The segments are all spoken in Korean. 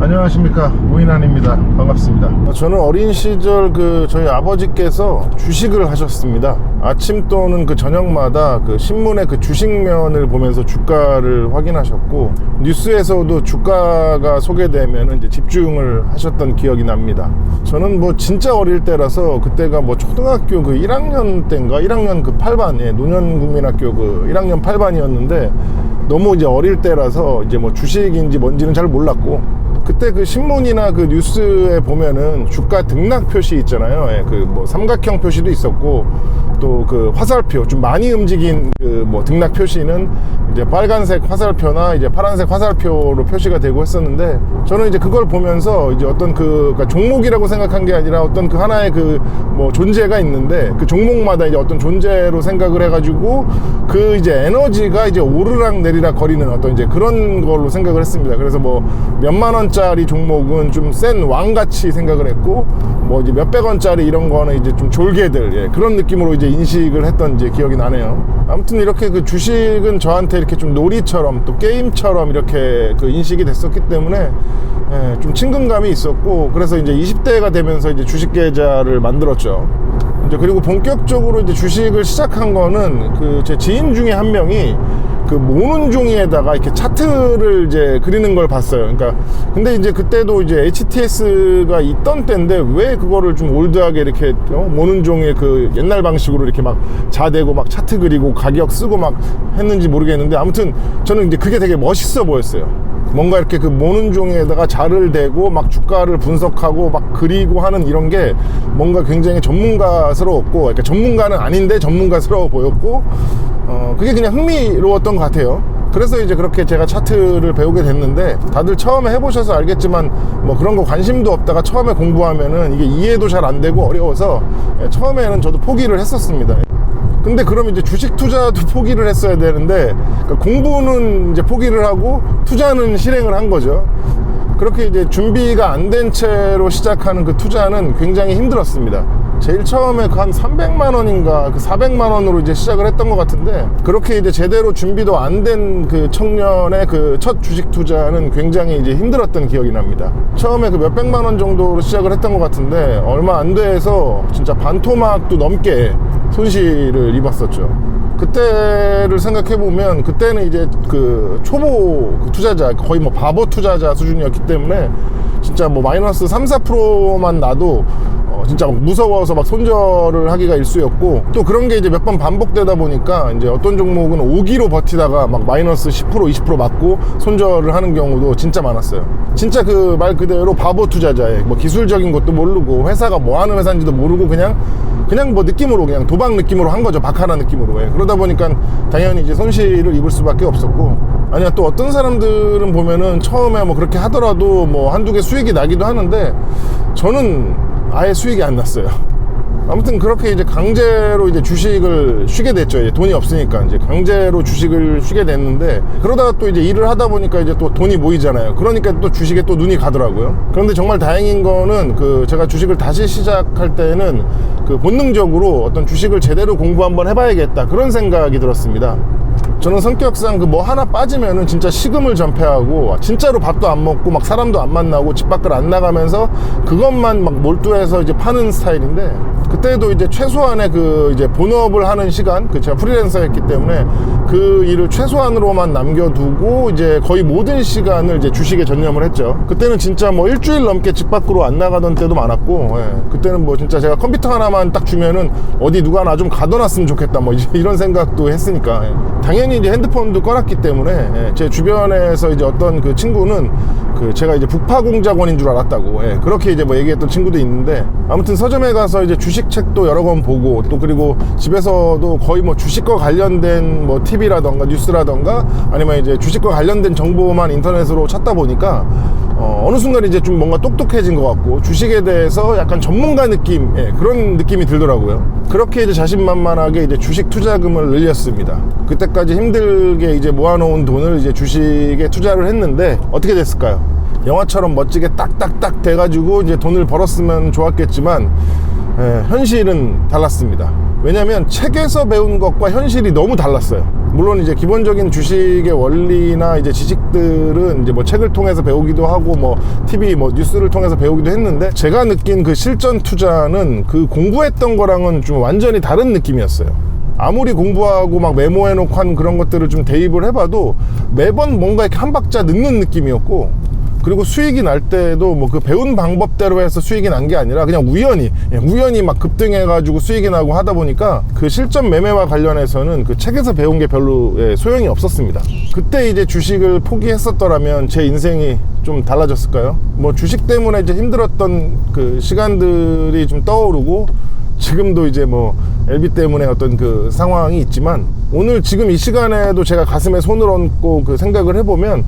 안녕하십니까, 오인환입니다. 반갑습니다. 저는 어린 시절 저희 아버지께서 주식을 하셨습니다. 아침 또는 저녁마다 신문의 주식면을 보면서 주가를 확인하셨고, 뉴스에서도 주가가 소개되면 이제 집중을 하셨던 기억이 납니다. 저는 진짜 어릴 때라서 그때가 초등학교 1학년 때인가 1학년 8반, 노년국민학교 1학년 8반이었는데 너무 이제 어릴 때라서 이제 주식인지 뭔지는 잘 몰랐고, 그때 신문이나 뉴스에 보면은 주가 등락 표시 있잖아요. 삼각형 표시도 있었고, 또 화살표, 좀 많이 움직인 등락 표시는 이제 빨간색 화살표나 이제 파란색 화살표로 표시가 되고 했었는데, 저는 이제 그걸 보면서 이제 어떤 그러니까 종목이라고 생각한 게 아니라 어떤 하나의 존재가 있는데, 그 종목마다 이제 어떤 존재로 생각을 해가지고 이제 에너지가 이제 오르락 내리락 거리는 어떤 이제 그런 걸로 생각을 했습니다. 그래서 몇만 원짜리 종목은 좀 센 왕같이 생각을 했고, 이제 몇백 원짜리 이런 거는 이제 좀 졸개들, 그런 느낌으로 이제 인식을 했던 이제 기억이 나네요. 아무튼 이렇게 주식은 저한테 이렇게 좀 놀이처럼 또 게임처럼 이렇게 인식이 됐었기 때문에 좀 친근감이 있었고, 그래서 이제 20대가 되면서 이제 주식 계좌를 만들었죠. 이제 그리고 본격적으로 이제 주식을 시작한 거는 제 지인 중에 한 명이 모는 종이에다가 이렇게 차트를 이제 그리는 걸 봤어요. 그러니까 근데 이제 그때도 이제 HTS가 있던 때인데 왜 그거를 좀 올드하게 이렇게 모는 종이에 옛날 방식으로 이렇게 막 자대고 막 차트 그리고 가격 쓰고 막 했는지 모르겠는데, 아무튼 저는 이제 그게 되게 멋있어 보였어요. 뭔가 이렇게 모는 종이에다가 자를 대고 막 주가를 분석하고 막 그리고 하는 이런 게 뭔가 굉장히 전문가스러웠고, 그러니까 전문가는 아닌데 전문가스러워 보였고, 그게 그냥 흥미로웠던 것 같아요. 그래서 이제 그렇게 제가 차트를 배우게 됐는데, 다들 처음에 해보셔서 알겠지만 그런 거 관심도 없다가 처음에 공부하면은 이게 이해도 잘 안 되고 어려워서 처음에는 저도 포기를 했었습니다. 근데 그럼 이제 주식 투자도 포기를 했어야 되는데, 그러니까 공부는 이제 포기를 하고 투자는 실행을 한 거죠. 그렇게 이제 준비가 안 된 채로 시작하는 투자는 굉장히 힘들었습니다. 제일 처음에 한 300만 원인가 400만 원으로 이제 시작을 했던 것 같은데, 그렇게 이제 제대로 준비도 안 된 청년의 첫 주식 투자는 굉장히 이제 힘들었던 기억이 납니다. 처음에 몇백만 원 정도로 시작을 했던 것 같은데, 얼마 안 돼서 진짜 반토막도 넘게 손실을 입었었죠. 그때를 생각해보면, 그때는 이제 초보 투자자, 거의 바보 투자자 수준이었기 때문에 진짜 마이너스 3, 4%만 나도 진짜 무서워서 손절을 하기가 일쑤였고, 또 그런 게 이제 몇 번 반복되다 보니까 이제 어떤 종목은 5기로 버티다가 마이너스 10%, 20% 맞고 손절을 하는 경우도 진짜 많았어요. 진짜 말 그대로 바보 투자자에 기술적인 것도 모르고 회사가 뭐 하는 회사인지도 모르고 그냥 느낌으로, 그냥 도박 느낌으로 한 거죠. 바카라 느낌으로. 그러다 보니까 당연히 이제 손실을 입을 수밖에 없었고, 아니야, 또 어떤 사람들은 보면은 처음에 그렇게 하더라도 한두 개 수익이 나기도 하는데, 저는 아예 수익이 안 났어요. 아무튼 그렇게 이제 강제로 이제 주식을 쉬게 됐죠. 이제 돈이 없으니까 이제 강제로 주식을 쉬게 됐는데, 그러다가 또 이제 일을 하다 보니까 이제 또 돈이 모이잖아요. 그러니까 또 주식에 또 눈이 가더라고요. 그런데 정말 다행인 거는 제가 주식을 다시 시작할 때는 본능적으로 어떤 주식을 제대로 공부 한번 해봐야겠다, 그런 생각이 들었습니다. 저는 성격상 하나 빠지면은 진짜 식음을 전폐하고, 진짜로 밥도 안 먹고 사람도 안 만나고 집 밖을 안 나가면서 그것만 몰두해서 이제 파는 스타일인데, 그때도 이제 최소한의 이제 본업을 하는 시간, 제가 프리랜서였기 때문에 그 일을 최소한으로만 남겨두고 이제 거의 모든 시간을 이제 주식에 전념을 했죠. 그때는 진짜 일주일 넘게 집 밖으로 안 나가던 때도 많았고, 그때는 진짜 제가 컴퓨터 하나만 딱 주면은 어디 누가 나 좀 가둬놨으면 좋겠다, 이제 이런 생각도 했으니까. 당연히 이제 핸드폰도 꺼놨기 때문에 제 주변에서 이제 어떤 친구는 제가 이제 북파공작원인 줄 알았다고, 그렇게 이제 얘기했던 친구도 있는데, 아무튼 서점에 가서 이제 주식 책도 여러 권 보고, 또 그리고 집에서도 거의 주식과 관련된 TV라던가 뉴스라던가 아니면 이제 주식과 관련된 정보만 인터넷으로 찾다 보니까 어느 순간 이제 좀 뭔가 똑똑해진 것 같고, 주식에 대해서 약간 전문가 느낌, 그런 느낌이 들더라고요. 그렇게 이제 자신만만하게 이제 주식 투자금을 늘렸습니다. 그때까지 힘들게 이제 모아놓은 돈을 이제 주식에 투자를 했는데, 어떻게 됐을까요? 영화처럼 멋지게 딱딱딱 돼가지고 이제 돈을 벌었으면 좋았겠지만, 현실은 달랐습니다. 왜냐면 책에서 배운 것과 현실이 너무 달랐어요. 물론 이제 기본적인 주식의 원리나 이제 지식들은 이제 뭐 책을 통해서 배우기도 하고 뭐 TV 뭐 뉴스를 통해서 배우기도 했는데, 제가 느낀 그 실전 투자는 그 공부했던 거랑은 좀 완전히 다른 느낌이었어요. 아무리 공부하고 막 메모해놓고 한 그런 것들을 좀 대입을 해봐도 매번 뭔가 이렇게 한 박자 늦는 느낌이었고, 그리고 수익이 날 때도 뭐 그 배운 방법대로 해서 수익이 난 게 아니라 그냥 우연히 막 급등해가지고 수익이 나고 하다 보니까 그 실전 매매와 관련해서는 그 책에서 배운 게 별로 소용이 없었습니다. 그때 이제 주식을 포기했었더라면 제 인생이 좀 달라졌을까요? 뭐 주식 때문에 이제 힘들었던 그 시간들이 좀 떠오르고, 지금도 이제 뭐 LB 때문에 어떤 그 상황이 있지만, 오늘 지금 이 시간에도 제가 가슴에 손을 얹고 그 생각을 해보면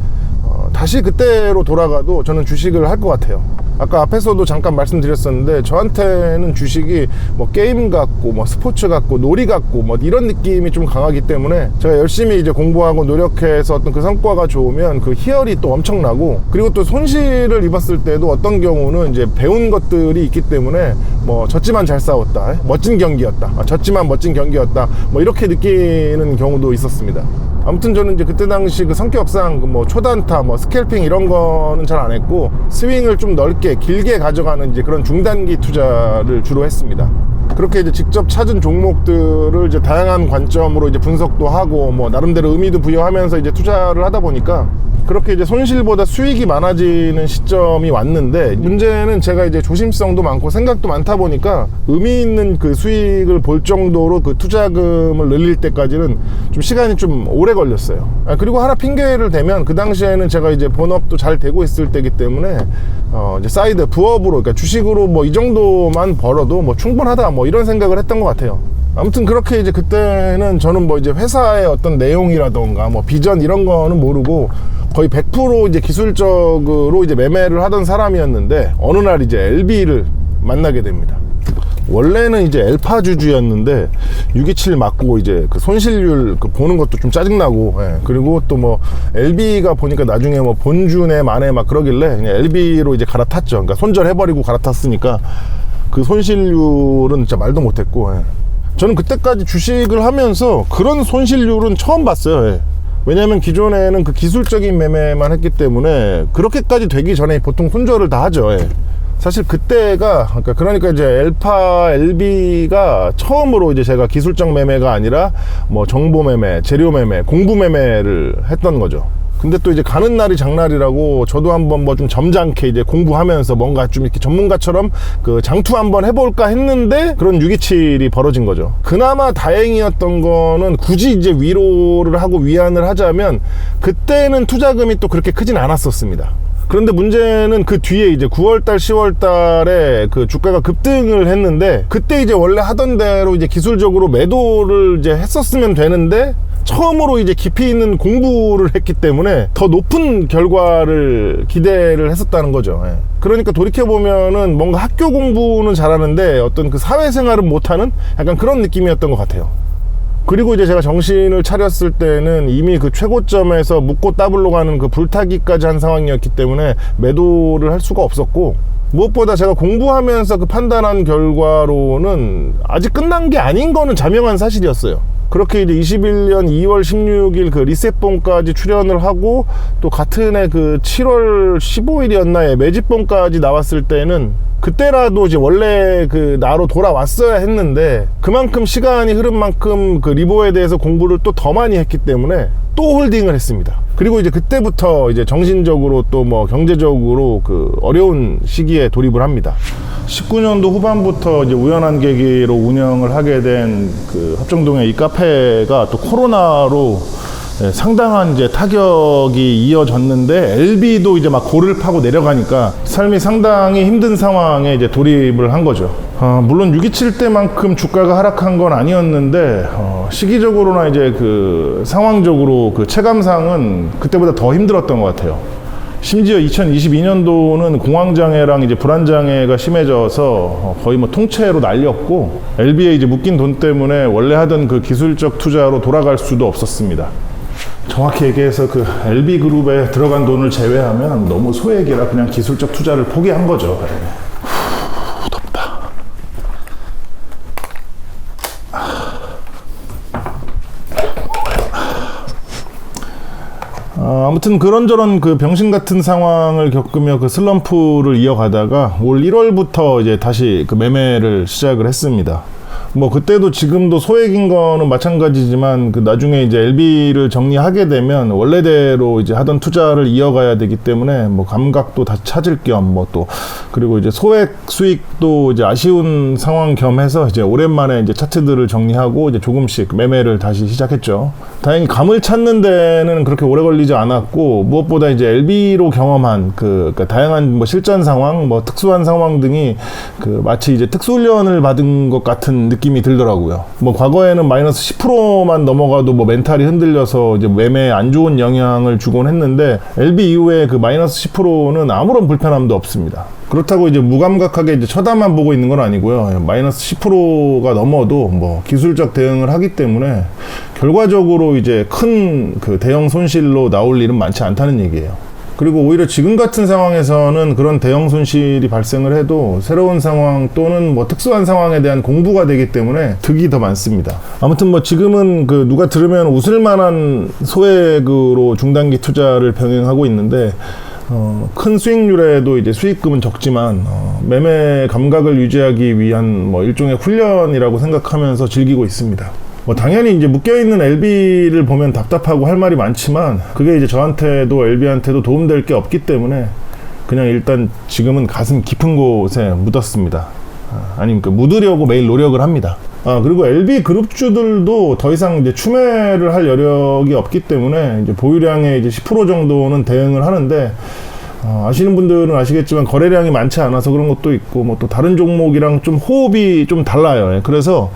다시 그때로 돌아가도 저는 주식을 할 것 같아요. 아까 앞에서도 잠깐 말씀드렸었는데, 저한테는 주식이 뭐 게임 같고 뭐 스포츠 같고 놀이 같고 뭐 이런 느낌이 좀 강하기 때문에, 제가 열심히 이제 공부하고 노력해서 어떤 그 성과가 좋으면 그 희열이 또 엄청나고, 그리고 또 손실을 입었을 때도 어떤 경우는 이제 배운 것들이 있기 때문에 뭐 졌지만 잘 싸웠다, 멋진 경기였다, 졌지만 멋진 경기였다, 뭐 이렇게 느끼는 경우도 있었습니다. 아무튼 저는 이제 그때 당시 그 성격상 뭐 초단타, 뭐 스캘핑 이런 거는 잘 안 했고, 스윙을 좀 넓게 길게 가져가는 이제 그런 중단기 투자를 주로 했습니다. 그렇게 이제 직접 찾은 종목들을 이제 다양한 관점으로 이제 분석도 하고 뭐 나름대로 의미도 부여하면서 이제 투자를 하다 보니까 그렇게 이제 손실보다 수익이 많아지는 시점이 왔는데, 문제는 제가 이제 조심성도 많고 생각도 많다 보니까 의미 있는 그 수익을 볼 정도로 그 투자금을 늘릴 때까지는 좀 시간이 좀 오래 걸렸어요. 그리고 하나 핑계를 대면, 그 당시에는 제가 이제 본업도 잘 되고 있을 때기 때문에 이제 사이드 부업으로, 그러니까 주식으로 뭐 이 정도만 벌어도 뭐 충분하다, 뭐 이런 생각을 했던 것 같아요. 아무튼 그렇게 이제 그때는 저는 뭐 이제 회사의 어떤 내용이라던가 뭐 비전 이런 거는 모르고 거의 100% 이제 기술적으로 이제 매매를 하던 사람이었는데, 어느 날 이제 LB를 만나게 됩니다. 원래는 이제 엘파 주주였는데 627 맞고 이제 그 손실률 그 보는 것도 좀 짜증나고, 그리고 또 뭐 LB가 보니까 나중에 뭐 본주네 만에 막 그러길래 그냥 LB로 이제 갈아탔죠. 그러니까 손절해버리고 갈아탔으니까 그 손실률은 진짜 말도 못했고, 저는 그때까지 주식을 하면서 그런 손실률은 처음 봤어요. 왜냐면 기존에는 그 기술적인 매매만 했기 때문에 그렇게까지 되기 전에 보통 손절을 다 하죠. 사실 그때가, 그러니까 이제 엘파 LB가 처음으로 이제 제가 기술적 매매가 아니라 뭐 정보 매매, 재료 매매, 공부 매매를 했던 거죠. 근데 또 이제 가는 날이 장날이라고 저도 한번 뭐 좀 점잖게 이제 공부하면서 뭔가 좀 이렇게 전문가처럼 그 장투 한번 해볼까 했는데, 그런 627이 벌어진 거죠. 그나마 다행이었던 거는, 굳이 이제 위로를 하고 위안을 하자면 그때는 투자금이 또 그렇게 크진 않았었습니다. 그런데 문제는 그 뒤에 이제 9월달 10월달에 그 주가가 급등을 했는데, 그때 이제 원래 하던 대로 이제 기술적으로 매도를 이제 했었으면 되는데, 처음으로 이제 깊이 있는 공부를 했기 때문에 더 높은 결과를 기대를 했었다는 거죠. 그러니까 돌이켜보면은 뭔가 학교 공부는 잘하는데 어떤 그 사회생활은 못하는 약간 그런 느낌이었던 것 같아요. 그리고 이제 제가 정신을 차렸을 때는 이미 그 최고점에서 묻고 따블로 가는 그 불타기까지 한 상황이었기 때문에 매도를 할 수가 없었고, 무엇보다 제가 공부하면서 그 판단한 결과로는 아직 끝난 게 아닌 거는 자명한 사실이었어요. 그렇게 이제 21년 2월 16일 그 리셋본까지 출연을 하고, 또 같은 해 그 7월 15일이었나에 매집본까지 나왔을 때는, 그때라도 이제 원래 그 나로 돌아왔어야 했는데, 그만큼 시간이 흐른 만큼 그 리보에 대해서 공부를 또 더 많이 했기 때문에 또 홀딩을 했습니다. 그리고 이제 그때부터 이제 정신적으로 또 뭐 경제적으로 그 어려운 시기에 돌입을 합니다. 19년도 후반부터 이제 우연한 계기로 운영을 하게 된 그 합정동의 이 카페가 또 코로나로 상당한 이제 타격이 이어졌는데, LB도 이제 막 골을 파고 내려가니까 삶이 상당히 힘든 상황에 이제 돌입을 한 거죠. 물론 627 때만큼 주가가 하락한 건 아니었는데, 시기적으로나 이제 그 상황적으로 그 체감상은 그때보다 더 힘들었던 것 같아요. 심지어 2022년도는 공황장애랑 이제 불안장애가 심해져서 거의 뭐 통째로 날렸고, LB에 이제 묶인 돈 때문에 원래 하던 그 기술적 투자로 돌아갈 수도 없었습니다. 정확히 얘기해서 그 LB그룹에 들어간 돈을 제외하면 너무 소액이라 그냥 기술적 투자를 포기한 거죠. 덥다. 아무튼 그런저런 그 병신 같은 상황을 겪으며 그 슬럼프를 이어가다가 올 1월부터 이제 다시 그 매매를 시작을 했습니다. 뭐 그때도 지금도 소액인 거는 마찬가지지만 그 나중에 이제 LB를 정리하게 되면 원래대로 이제 하던 투자를 이어가야 되기 때문에 뭐 감각도 다시 찾을 겸 뭐 또 그리고 이제 소액 수익도 이제 아쉬운 상황 겸해서 이제 오랜만에 이제 차트들을 정리하고 이제 조금씩 매매를 다시 시작했죠. 다행히 감을 찾는 데는 그렇게 오래 걸리지 않았고 무엇보다 이제 LB로 경험한 그러니까 다양한 뭐 실전 상황, 뭐 특수한 상황 등이 그 마치 이제 특수훈련을 받은 것 같은 느낌이 들더라고요. 뭐 과거에는 마이너스 10%만 넘어가도 뭐 멘탈이 흔들려서 이제 매매에 안 좋은 영향을 주곤 했는데 LB 이후에 그 마이너스 10%는 아무런 불편함도 없습니다. 그렇다고 이제 무감각하게 이제 쳐다만 보고 있는 건 아니고요. 마이너스 10%가 넘어도 뭐 기술적 대응을 하기 때문에 결과적으로 이제 큰 그 대형 손실로 나올 일은 많지 않다는 얘기예요. 그리고 오히려 지금 같은 상황에서는 그런 대형 손실이 발생을 해도 새로운 상황 또는 뭐 특수한 상황에 대한 공부가 되기 때문에 득이 더 많습니다. 아무튼 뭐 지금은 그 누가 들으면 웃을 만한 소액으로 중단기 투자를 병행하고 있는데 큰 수익률에도 이제 수익금은 적지만 매매 감각을 유지하기 위한 뭐 일종의 훈련이라고 생각하면서 즐기고 있습니다. 뭐 당연히 이제 묶여있는 LB를 보면 답답하고 할 말이 많지만 그게 이제 저한테도 LB한테도 도움될 게 없기 때문에 그냥 일단 지금은 가슴 깊은 곳에 묻었습니다. 아니면 묻으려고 매일 노력을 합니다. 그리고 LB 그룹주들도 더 이상 이제 추매를 할 여력이 없기 때문에 이제 보유량의 이제 10% 정도는 대응을 하는데 아시는 분들은 아시겠지만 거래량이 많지 않아서 그런 것도 있고 뭐 또 다른 종목이랑 좀 호흡이 좀 달라요. 그래서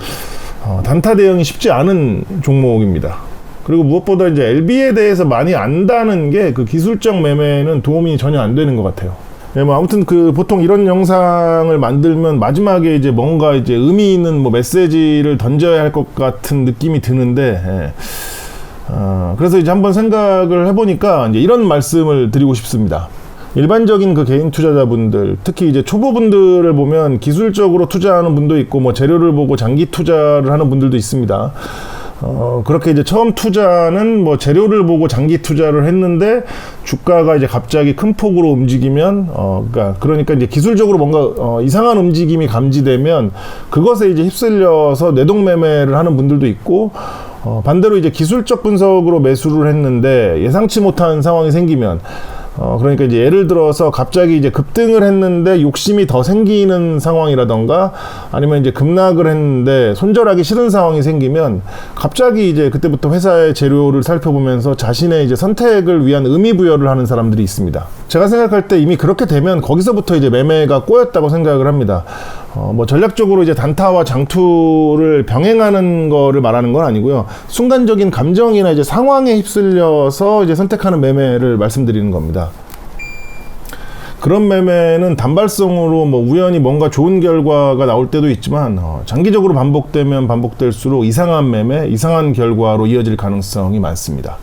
단타 대응이 쉽지 않은 종목입니다. 그리고 무엇보다 이제 LB에 대해서 많이 안다는 게 그 기술적 매매에는 도움이 전혀 안 되는 것 같아요. 뭐 아무튼 그 보통 이런 영상을 만들면 마지막에 이제 뭔가 이제 의미 있는 뭐 메시지를 던져야 할 것 같은 느낌이 드는데, 그래서 이제 한번 생각을 해보니까 이제 이런 말씀을 드리고 싶습니다. 일반적인 그 개인 투자자분들, 특히 이제 초보분들을 보면 기술적으로 투자하는 분도 있고 뭐 재료를 보고 장기 투자를 하는 분들도 있습니다. 그렇게 이제 처음 투자는 뭐 재료를 보고 장기 투자를 했는데 주가가 이제 갑자기 큰 폭으로 움직이면 그러니까 이제 기술적으로 뭔가 이상한 움직임이 감지되면 그것에 이제 휩쓸려서 내동매매를 하는 분들도 있고 반대로 이제 기술적 분석으로 매수를 했는데 예상치 못한 상황이 생기면 그러니까 이제 예를 들어서 갑자기 이제 급등을 했는데 욕심이 더 생기는 상황이라던가 아니면 이제 급락을 했는데 손절하기 싫은 상황이 생기면 갑자기 이제 그때부터 회사의 재료를 살펴보면서 자신의 이제 선택을 위한 의미 부여를 하는 사람들이 있습니다. 제가 생각할 때 이미 그렇게 되면 거기서부터 이제 매매가 꼬였다고 생각을 합니다. 뭐 전략적으로 이제 단타와 장투를 병행하는 거를 말하는 건 아니고요. 순간적인 감정이나 이제 상황에 휩쓸려서 이제 선택하는 매매를 말씀드리는 겁니다. 그런 매매는 단발성으로 뭐 우연히 뭔가 좋은 결과가 나올 때도 있지만 장기적으로 반복되면 반복될수록 이상한 매매, 이상한 결과로 이어질 가능성이 많습니다.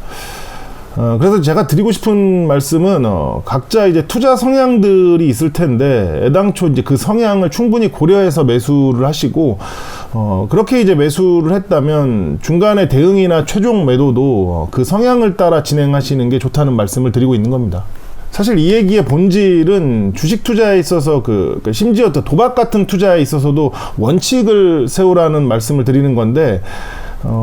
그래서 제가 드리고 싶은 말씀은 각자 이제 투자 성향들이 있을 텐데 애당초 이제 그 성향을 충분히 고려해서 매수를 하시고 그렇게 이제 매수를 했다면 중간에 대응이나 최종 매도도 그 성향을 따라 진행하시는 게 좋다는 말씀을 드리고 있는 겁니다. 사실 이 얘기의 본질은 주식 투자에 있어서 심지어 도박 같은 투자에 있어서도 원칙을 세우라는 말씀을 드리는 건데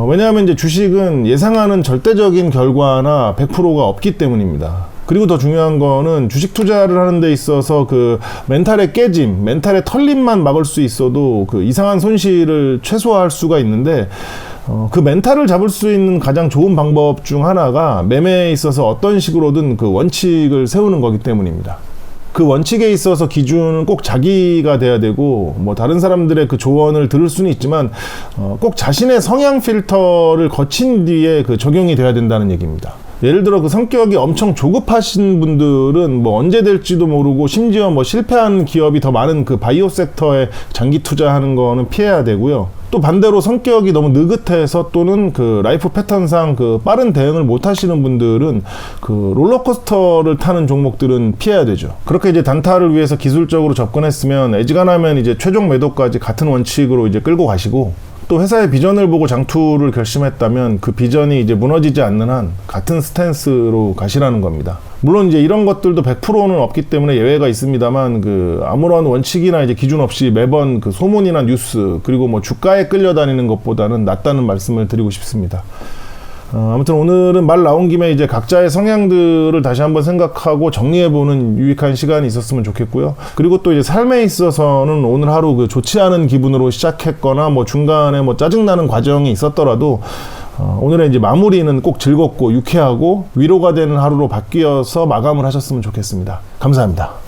왜냐하면 이제 주식은 예상하는 절대적인 결과나 100%가 없기 때문입니다. 그리고 더 중요한 거는 주식 투자를 하는 데 있어서 그 멘탈의 깨짐, 멘탈의 털림만 막을 수 있어도 그 이상한 손실을 최소화할 수가 있는데 그 멘탈을 잡을 수 있는 가장 좋은 방법 중 하나가 매매에 있어서 어떤 식으로든 그 원칙을 세우는 거기 때문입니다. 그 원칙에 있어서 기준은 꼭 자기가 돼야 되고 뭐 다른 사람들의 그 조언을 들을 수는 있지만 꼭 자신의 성향 필터를 거친 뒤에 그 적용이 돼야 된다는 얘기입니다. 예를 들어 그 성격이 엄청 조급하신 분들은 뭐 언제 될지도 모르고 심지어 뭐 실패한 기업이 더 많은 그 바이오 섹터에 장기 투자하는 거는 피해야 되고요. 또 반대로 성격이 너무 느긋해서 또는 그 라이프 패턴상 그 빠른 대응을 못 하시는 분들은 그 롤러코스터를 타는 종목들은 피해야 되죠. 그렇게 이제 단타를 위해서 기술적으로 접근했으면 애지간하면 이제 최종 매도까지 같은 원칙으로 이제 끌고 가시고 또 회사의 비전을 보고 장투를 결심했다면 그 비전이 이제 무너지지 않는 한 같은 스탠스로 가시라는 겁니다. 물론 이제 이런 것들도 100%는 없기 때문에 예외가 있습니다만 그 아무런 원칙이나 이제 기준 없이 매번 그 소문이나 뉴스 그리고 뭐 주가에 끌려다니는 것보다는 낫다는 말씀을 드리고 싶습니다. 아무튼 오늘은 말 나온 김에 이제 각자의 성향들을 다시 한번 생각하고 정리해보는 유익한 시간이 있었으면 좋겠고요. 그리고 또 이제 삶에 있어서는 오늘 하루 그 좋지 않은 기분으로 시작했거나 뭐 중간에 뭐 짜증나는 과정이 있었더라도 오늘의 이제 마무리는 꼭 즐겁고 유쾌하고 위로가 되는 하루로 바뀌어서 마감을 하셨으면 좋겠습니다. 감사합니다.